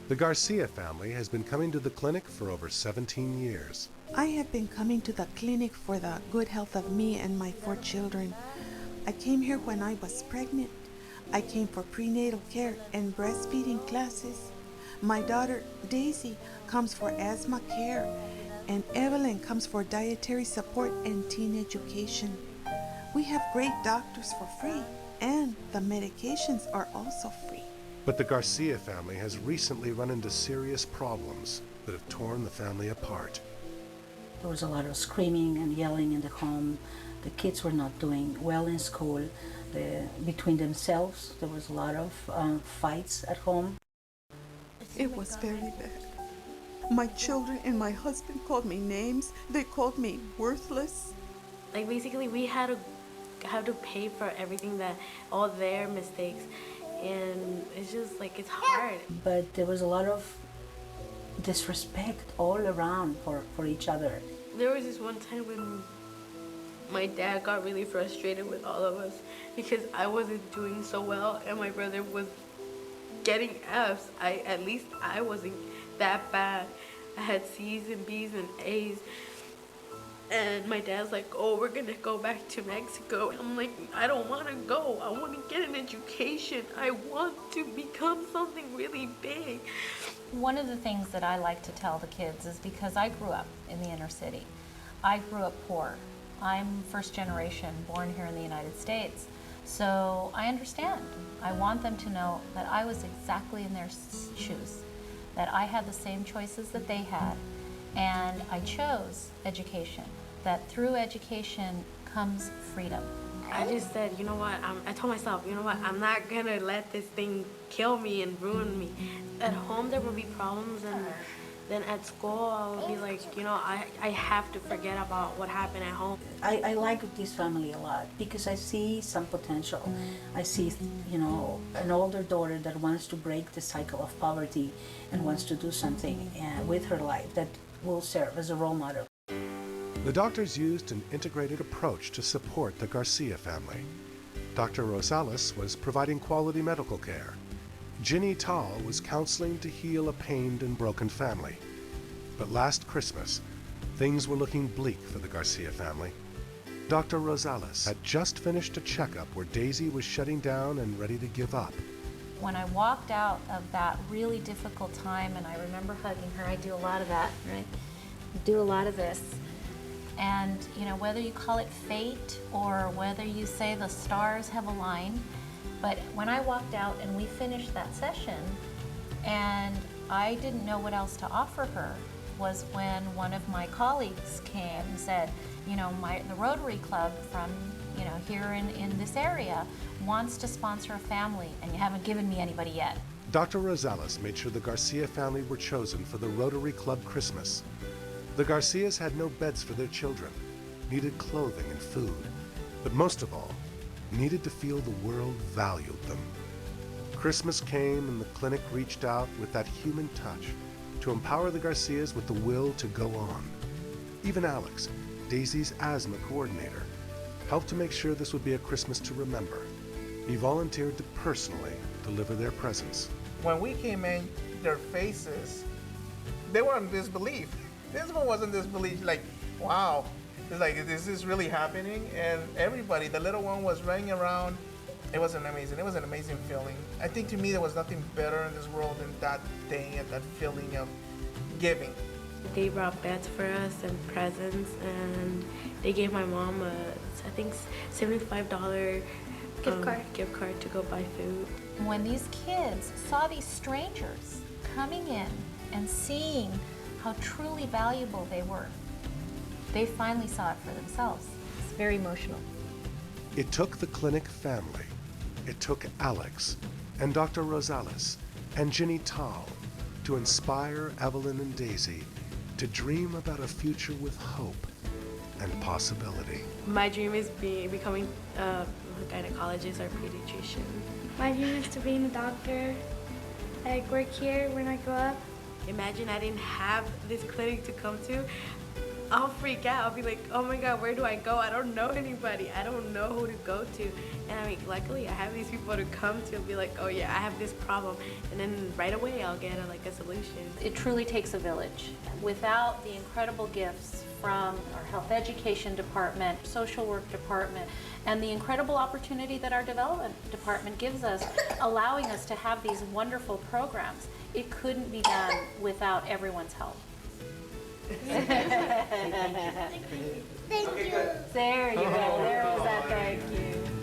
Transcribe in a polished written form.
The Garcia family has been coming to the clinic for over 17 years. I have been coming to the clinic for the good health of me and my 4 children. I came here when I was pregnant. I came for prenatal care and breastfeeding classes. My daughter, Daisy, comes for asthma care, and Evelyn comes for dietary support and teen education. We have great doctors for free, and the medications are also free. But the Garcia family has recently run into serious problems that have torn the family apart. There was a lot of screaming and yelling in the home. The kids were not doing well in school. Between themselves, there was a lot of fights at home. It was very bad. My children and my husband called me names. They called me worthless. Like basically we had to pay for everything, that all their mistakes, and it's just like it's hard. But there was a lot of disrespect all around for each other. There was this one time when my dad got really frustrated with all of us because I wasn't doing so well and my brother was getting F's. At least I wasn't that bad. I had C's and B's and A's. And my dad's like, oh, we're gonna go back to Mexico. I'm like, I don't wanna go. I wanna get an education. I want to become something really big. One of the things that I like to tell the kids is, because I grew up in the inner city. I grew up poor. I'm first generation, born here in the United States. So I understand. I want them to know that I was exactly in their shoes, that I had the same choices that they had, and I chose education, that through education comes freedom. I just said, you know what, I told myself, you know what, I'm not gonna let this thing kill me and ruin me. At home there will be problems, and then at school I'll be like, you know, I have to forget about what happened at home. I like this family a lot because I see some potential. I see, you know, an older daughter that wants to break the cycle of poverty and wants to do something with her life that will serve as a role model. The doctors used an integrated approach to support the Garcia family. Dr. Rosales was providing quality medical care. Ginny Tal was counseling to heal a pained and broken family. But last Christmas, things were looking bleak for the Garcia family. Dr. Rosales had just finished a checkup where Daisy was shutting down and ready to give up. When I walked out of that really difficult time, and I remember hugging her, I do a lot of that, right? I do a lot of this. And, you know, whether you call it fate or whether you say the stars have aligned, but when I walked out and we finished that session and I didn't know what else to offer her, was when one of my colleagues came and said, you know, the Rotary Club from, you know, here in this area wants to sponsor a family, and you haven't given me anybody yet. Dr. Rosales made sure the Garcia family were chosen for the Rotary Club Christmas. The Garcias had no beds for their children, needed clothing and food, but most of all, needed to feel the world valued them. Christmas came and the clinic reached out with that human touch to empower the Garcias with the will to go on. Even Alex, Daisy's asthma coordinator, helped to make sure this would be a Christmas to remember. He volunteered to personally deliver their presents. When we came in, their faces, they were in disbelief. This one wasn't disbelief, like, wow, it's like, is this really happening? And everybody, the little one was running around. It was an amazing feeling. I think to me there was nothing better in this world than that day and that feeling of giving. They brought beds for us and presents, and they gave my mom I think $75 gift card to go buy food. When these kids saw these strangers coming in and seeing how truly valuable they were, they finally saw it for themselves. It's very emotional. It took the clinic family, it took Alex and Dr. Rosales and Ginny Tal to inspire Evelyn and Daisy to dream about a future with hope and possibility. My dream is becoming a gynecologist or pediatrician. My dream is to be a doctor. I work here when I grow up. Imagine I didn't have this clinic to come to. I'll freak out. I'll be like, oh my God, where do I go? I don't know anybody. I don't know who to go to. And I mean, luckily I have these people to come to and be like, oh yeah, I have this problem. And then right away I'll get a solution. It truly takes a village. Without the incredible gifts from our health education department, social work department, and the incredible opportunity that our development department gives us, allowing us to have these wonderful programs, it couldn't be done without everyone's help. Thank you. There you go. There was that thank you.